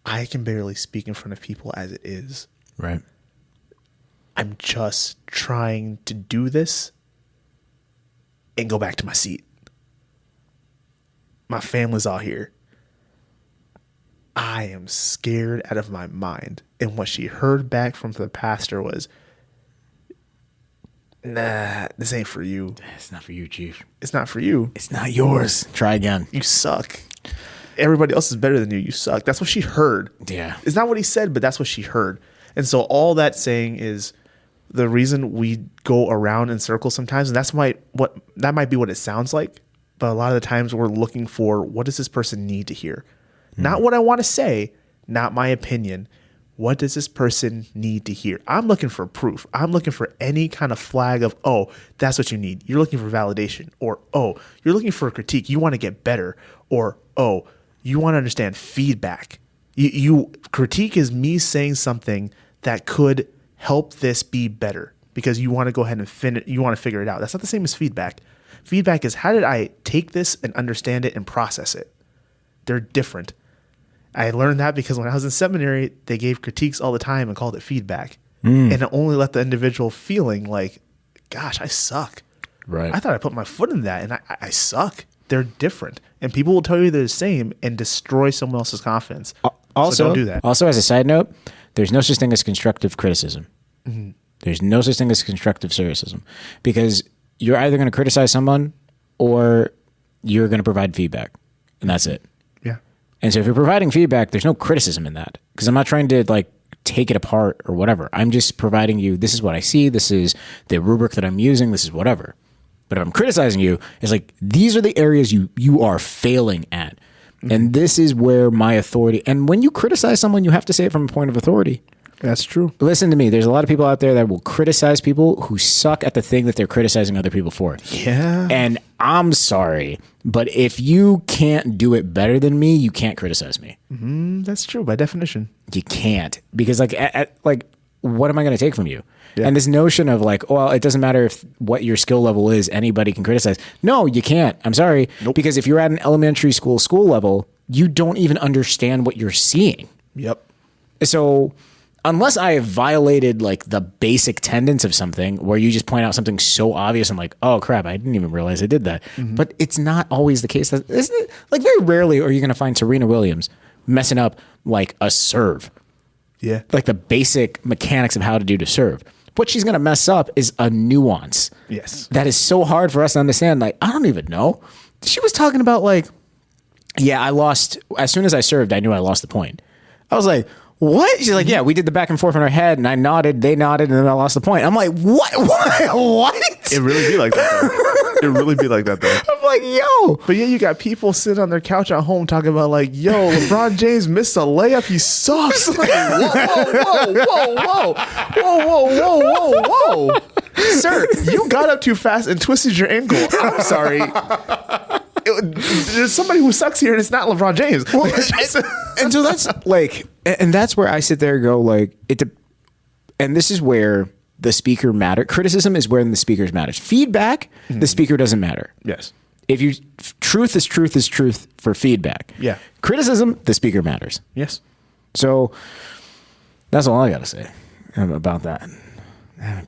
I can barely speak in front of people as it is. Right. I'm just trying to do this and go back to my seat. My family's all here. I am scared out of my mind. And what she heard back from the pastor was, nah, this ain't for you. It's not for you, Chief. It's not for you. It's not yours. Try again. You suck. Everybody else is better than you. You suck. That's what she heard. Yeah. It's not what he said, but that's what she heard. And so all that saying is the reason we go around in circles sometimes, and that might be what it sounds like, but a lot of the times we're looking for, what does this person need to hear? Not what I want to say, not my opinion. What does this person need to hear? I'm looking for proof. I'm looking for any kind of flag of, oh, that's what you need. You're looking for validation. Or, oh, you're looking for a critique. You want to get better. Or, oh, you want to understand feedback. Critique is me saying something that could help this be better because you want to go ahead and you want to figure it out. That's not the same as feedback. Feedback is, how did I take this and understand it and process it? They're different. I learned that because when I was in seminary, they gave critiques all the time and called it feedback. And it only let the individual feeling like, gosh, I suck. Right. I thought I put my foot in that and I suck. They're different. And people will tell you they're the same and destroy someone else's confidence. Also, so don't do that. Also, as a side note, there's no such thing as constructive criticism. There's no such thing as constructive criticism because you're either going to criticize someone or you're going to provide feedback. And that's it. Yeah. And so if you're providing feedback, there's no criticism in that because I'm not trying to like take it apart or whatever. I'm just providing you, this is what I see. This is the rubric that I'm using. This is whatever. But if I'm criticizing you, it's like, these are the areas you are failing at. And this is where my authority, and when you criticize someone, you have to say it from a point of authority. That's true. Listen to me. There's a lot of people out there that will criticize people who suck at the thing that they're criticizing other people for. Yeah. And I'm sorry, but if you can't do it better than me, you can't criticize me. That's true by definition. You can't, because like, what am I going to take from you? Yeah. And this notion of like, well, it doesn't matter if what your skill level is, anybody can criticize. No, you can't. I'm sorry. Nope. Because if you're at an elementary school level, you don't even understand what you're seeing. Yep. So unless I have violated like the basic tenets of something where you just point out something so obvious, I'm like, oh crap, I didn't even realize I did that. But it's not always the case. Isn't it? Like very rarely are you going to find Serena Williams messing up like a serve. Yeah. Like the basic mechanics of how to do to serve. What she's going to mess up is a nuance. Yes. That is so hard for us to understand. Like, I don't even know. She was talking about like, yeah, I lost. As soon as I served, I knew I lost the point. I was like, what? She's like, yeah, we did the back and forth in our head and I nodded, they nodded, and then I lost the point. I'm like, what? What? It really be like that though. It really be like that though. I'm like, yo. But yeah, you got people sitting on their couch at home talking about like, yo, LeBron James missed a layup. He sucks. Like, whoa. Sir, you got up too fast and twisted your ankle. I'm sorry. There's somebody who sucks here and it's not LeBron James. Well, and so that's like, and that's where I sit there and go like, and this is where the speaker matter. Criticism is where the speakers matters. Feedback, the speaker doesn't matter. Yes. If you truth is truth for feedback. Yeah. Criticism, the speaker matters. Yes. So that's all I got to say about that.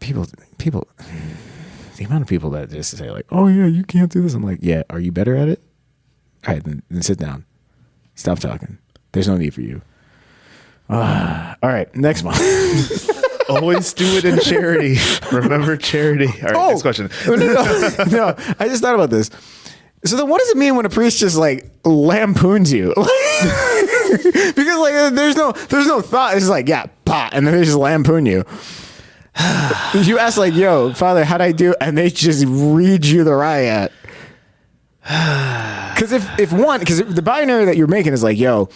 People, the amount of people that just say like, oh yeah, you can't do this. I'm like, yeah, are you better at it? All right, then sit down. Stop talking. There's no need for you. All right, next one. Always do it in charity. Remember charity. All right, next question. No, I just thought about this. So then what does it mean when a priest just like lampoons you? Because like there's no thought. It's just like, yeah, pah, and then they just lampoon you. You ask like, yo, Father, how'd I do? And they just read you the riot. Because if the binary that you're making is like, yo,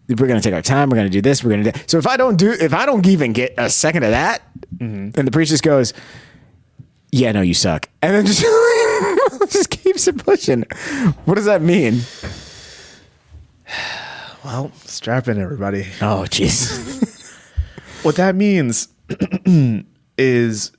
we're going to take our time. We're going to do this. We're going to do. So if I don't even get a second of that, and the priest just goes, yeah, no, you suck. And then just keeps it pushing. What does that mean? Well, strap in, everybody. Oh, jeez. What that means is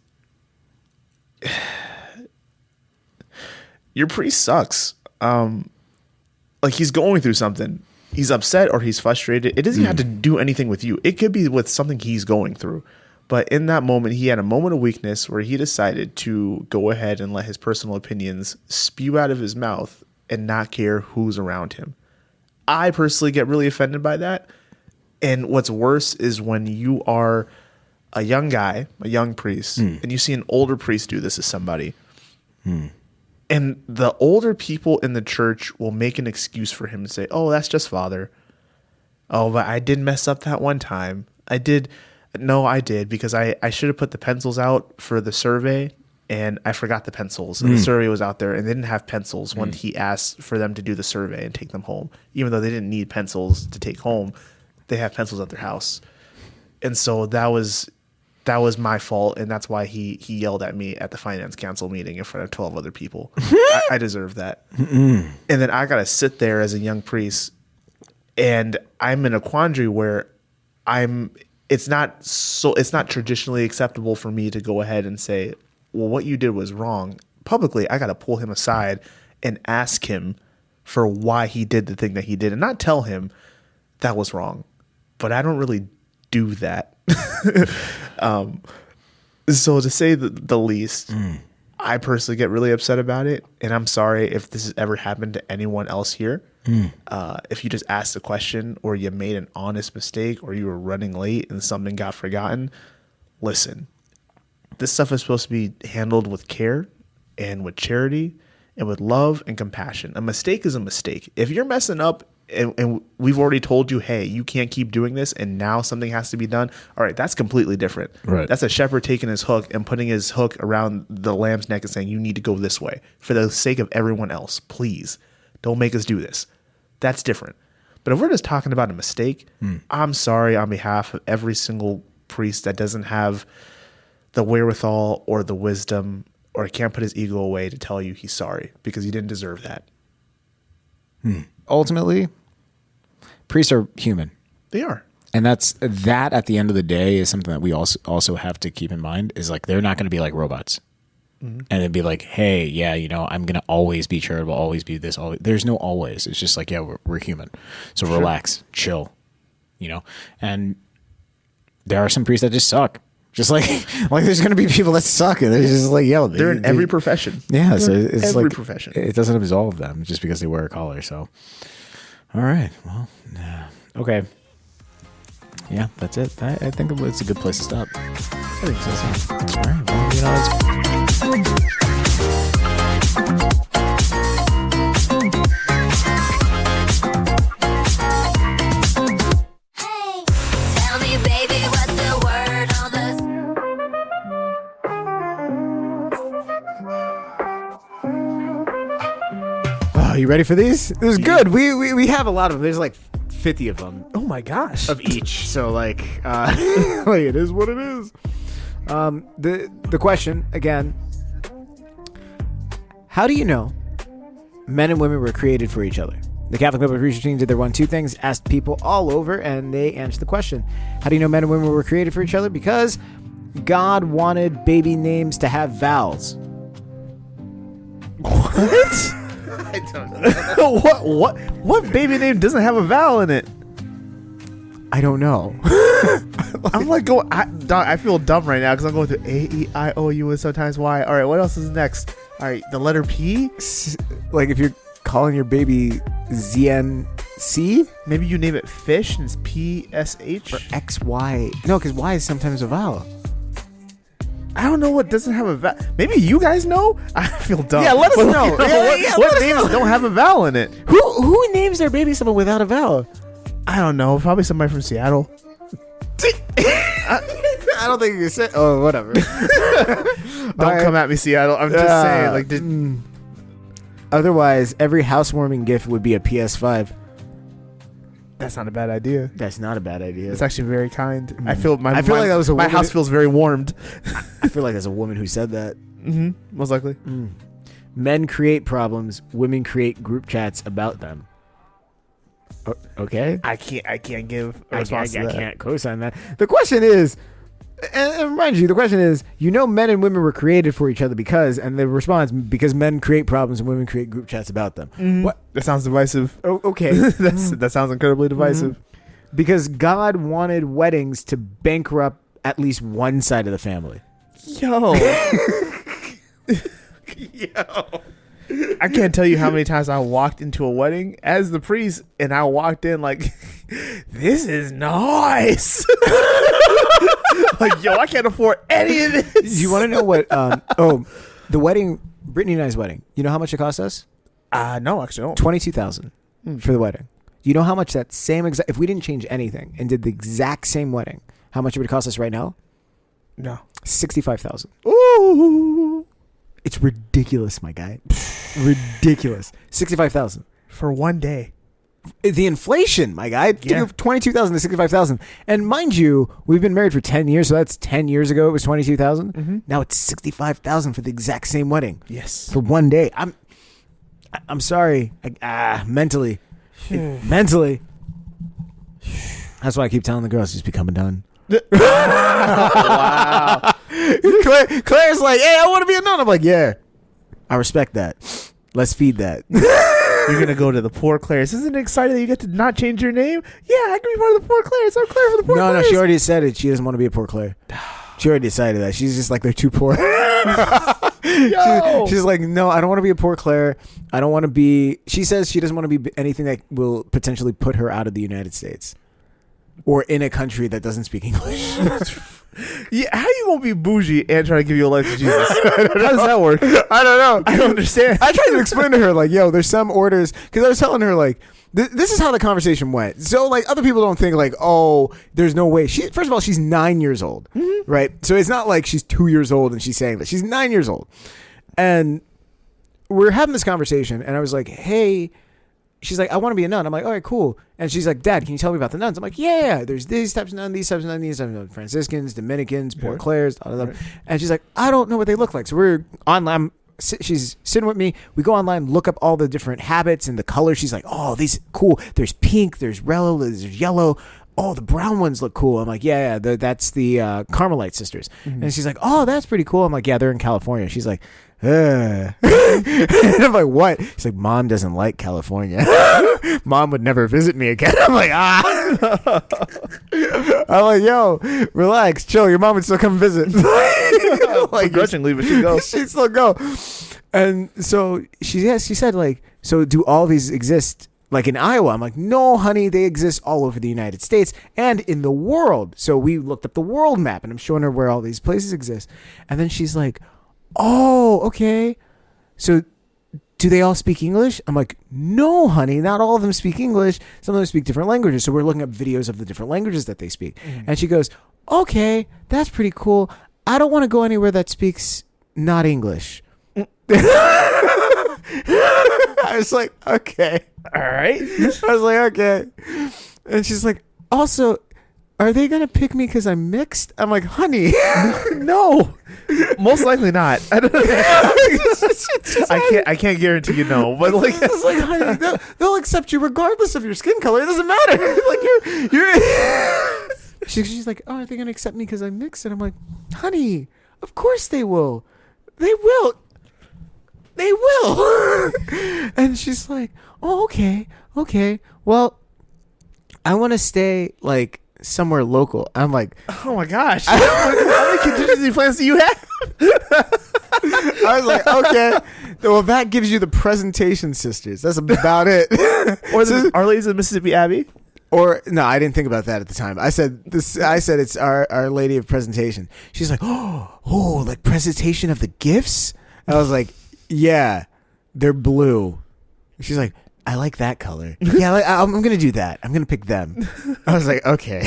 your priest sucks. Like he's going through something. He's upset or he's frustrated. It doesn't have to do anything with you. It could be with something he's going through. But in that moment, he had a moment of weakness where he decided to go ahead and let his personal opinions spew out of his mouth and not care who's around him. I personally get really offended by that. And what's worse is when you are a young guy, a young priest, and you see an older priest do this to somebody. And the older people in the church will make an excuse for him and say, oh, that's just father. Oh, but I did mess up that one time. I did. No, I did, because I should have put the pencils out for the survey, and I forgot the pencils. And the survey was out there, and they didn't have pencils when he asked for them to do the survey and take them home. Even though they didn't need pencils to take home, they have pencils at their house. And so that was my fault, and that's why he yelled at me at the finance council meeting in front of 12 other people. I deserve that. And then I got to sit there as a young priest, and I'm in a quandary where it's not traditionally acceptable for me to go ahead and say, well, what you did was wrong. Publicly, I got to pull him aside and ask him for why he did the thing that he did, and not tell him that was wrong. But I don't really do that. So to say the least, I personally get really upset about it, and I'm sorry if this has ever happened to anyone else here. If you just asked a question, or you made an honest mistake, or you were running late and something got forgotten, listen, this stuff is supposed to be handled with care and with charity and with love and compassion. A mistake is a mistake. If you're messing up and we've already told you, hey, you can't keep doing this, and now something has to be done, all right, that's completely different. Right. That's a shepherd taking his hook and putting his hook around the lamb's neck and saying, you need to go this way for the sake of everyone else. Please don't make us do this. That's different. But if we're just talking about a mistake, I'm sorry on behalf of every single priest that doesn't have the wherewithal or the wisdom, or can't put his ego away to tell you he's sorry, because he didn't deserve that. Ultimately, priests are human. They are. And that at the end of the day is something that we also have to keep in mind, is like, they're not going to be like robots. And it'd be like, hey, yeah, I'm going to always be charitable, always be this. Always. There's no always. It's just like, yeah, we're human. So relax, chill, and there are some priests that just suck. Just like there's going to be people that suck, and they're just like, yo, They're in every profession. Yeah. So it's every like, profession. It doesn't absolve them just because they wear a collar. So, all right. Well, yeah. Okay. Yeah, that's it. I think it's a good place to stop. I think so. All right. Well, it's Hey, tell me, baby, what's the word on this? Oh, you ready for these? This is good. We have a lot of them. There's like 50 of them Oh my gosh. of each. So like it is what it is. The question again: how do you know men and women were created for each other? The Catholic Biblical Research Team did their 1-2 things, asked people all over, and they answered the question: how do you know men and women were created for each other? Because God wanted baby names to have vowels. What? I don't know. What baby name doesn't have a vowel in it? I don't know. I'm like I feel dumb right now because I'm going through A-E-I-O-U and sometimes Y. All right, what else is next? All right, the letter P. Like if you're calling your baby ZNC Maybe you name it fish and it's P-S-H. or XY. No, because Y is sometimes a vowel. I don't know what doesn't have a vowel. Maybe you guys know? I feel dumb. Yeah, let us But know. What Let us names know. don't have a vowel in it? Who names their baby someone without a vowel? I don't know. Probably somebody from Seattle. I don't think you can say. Oh, whatever. Don't come at me, Seattle. I'm just saying. Like, Otherwise, every housewarming gift would be a PS5. that's not a bad idea. That's not a bad idea. It's actually very kind. I feel like that was a my woman house who- feels very warmed. I feel like there's a woman who said that. Most likely. Men create problems. Women create group chats about them. Okay. I can't give a response to I that. can't co-sign that. The question is, and mind you, the question is, men and women were created for each other because, and the response, because men create problems and women create group chats about them. What? That sounds divisive. Oh, okay. That sounds incredibly divisive. Because God wanted weddings to bankrupt at least one side of the family. Yo. I can't tell you how many times I walked into a wedding as the priest, and I walked in like, this is nice. like, yo, I can't afford any of this. Do you want to know what? The wedding, Brittany and I's wedding. You know how much it cost us? No, actually, don't. 22,000 for the wedding. Do you know how much that same exact? If we didn't change anything and did the exact same wedding, how much it would cost us right now? No. 65,000. Ooh. It's ridiculous, my guy. Ridiculous. 65,000 For one day. the inflation, my guy. Yeah. 22,000 to 65,000. And mind you, we've been married for 10 years, so that's 10 years ago it was 22,000. Mm-hmm. Now it's 65,000 for the exact same wedding. Yes. For one day. I'm sorry. Mentally. Mentally. That's why I keep telling the girls just be coming done. Wow. Claire's like, hey, I want to be a nun. I'm like, yeah, I respect that. Let's feed that. You're going to go to the Poor Claire's. Isn't it exciting that you get to not change your name? Yeah, I can be part of the Poor Claire's. I'm Claire for the Poor Claire's. No, she already said it. She doesn't want to be a poor Claire. She already decided that. She's just like, they're too poor. Yo. She's like, no, I don't want to be a poor Claire. I don't want to be. She says she doesn't want to be anything that will potentially put her out of the United States or in a country that doesn't speak English. Yeah, how you gonna be bougie and try to give you a life to Jesus? How does that work? I don't know. I don't understand. I tried to explain to her, like, yo, there's some orders, because I was telling her, like, this is how the conversation went. So, like, other people don't think, like, oh, there's no way. First of all, she's 9 years old, right? So it's not like she's 2 years old and she's saying that. She's 9 years old. And we're having this conversation, and I was like, hey, she's like, I want to be a nun. I'm like, all right, cool. And she's like, Dad, can you tell me about the nuns? I'm like, yeah, there's these types of nuns, these types of nuns, these types of nuns, Franciscans, Dominicans, Poor Claires, all of them. Right. And she's like, I don't know what they look like. So we're online. She's sitting with me. We go online, look up all the different habits and the colors. She's like, oh, these cool. There's pink, there's rello, there's yellow. Oh, the brown ones look cool. I'm like, yeah, that's the Carmelite sisters. Mm-hmm. And she's like, oh, that's pretty cool. I'm like, yeah, they're in California. She's like, and I'm like, what? She's like, Mom doesn't like California. Mom would never visit me again. I'm like, I'm like, yo, relax, chill. Your mom would still come visit. Like, begrudgingly, but she'd go. She'd still go. And so she said, like, so do all these exist like in Iowa? I'm like, no, honey, they exist all over the United States and in the world. So we looked up the world map, and I'm showing her where all these places exist. And then she's like, oh, okay. So do they all speak English? I'm like, no, honey, not all of them speak English. Some of them speak different languages. So we're looking up videos of the different languages that they speak. And she goes, okay, that's pretty cool. I don't want to go anywhere that speaks not English. I was like, okay. All right. I was like, okay. And she's like, also, are they gonna pick me because I'm mixed? I'm like, honey, no, most likely not. I can't guarantee you no, but like, it's like, honey, they'll accept you regardless of your skin color. It doesn't matter. Like you're. She's like, oh, are they gonna accept me because I'm mixed? And I'm like, honey, of course they will. They will. They will. And she's like, oh, okay. Well, I want to stay like somewhere local. I'm like, oh my gosh, how many contingency plans do you have? I was like, okay. Well, that gives you the Presentation Sisters. That's about it. Or the Our Ladies of Mississippi Abbey. Or no, I didn't think about that at the time. I said it's Our Lady of Presentation. She's like, oh, like presentation of the gifts. I was like, yeah, they're blue. She's like, I like that color. Yeah, I'm gonna do that. I'm gonna pick them. I was like, okay.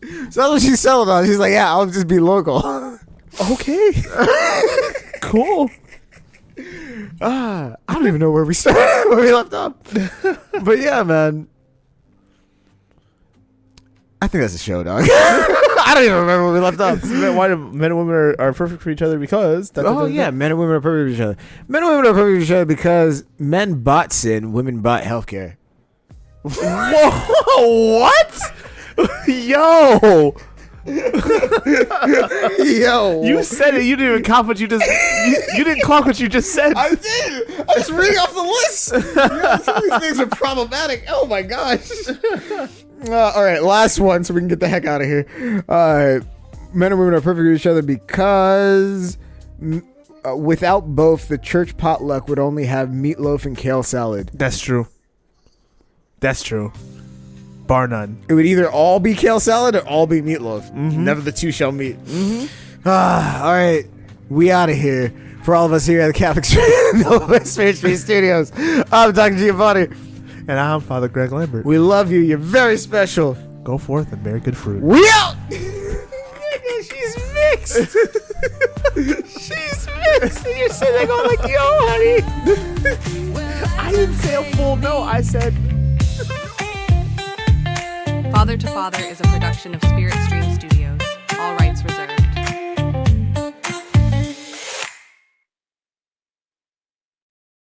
So that's what she settled on. She's like, yeah, I'll just be local. Okay. Cool. I don't even know where we started, where we left off. But yeah, man. I think that's a show, dog. I don't even remember where we left off. Why do men and women are perfect for each other? Because men and women are perfect for each other. Men and women are perfect for each other because men bought sin, women bought healthcare. Whoa! What? Yo! Yo! You said it. You didn't even clock what you just. You didn't clock what you just said. I did. I was reading off the list. Yeah, some of these things are problematic. Oh my gosh. All right, last one, so we can get the heck out of here. Men and women are perfect with each other because without both, the church potluck would only have meatloaf and kale salad. That's true. That's true. bar none. It would either all be kale salad or all be meatloaf. Never the two shall meet. All right. We out of here. For all of us here at the Catholic Spirit Street Studios, I'm Dr. Giovanni. And I'm Father Greg Lambert. We love you. You're very special. Go forth and bear good fruit. We out! She's mixed. She's mixed. And you're sitting there going like, yo, honey. I didn't say a full no. I said... Father to Father is a production of Spirit Street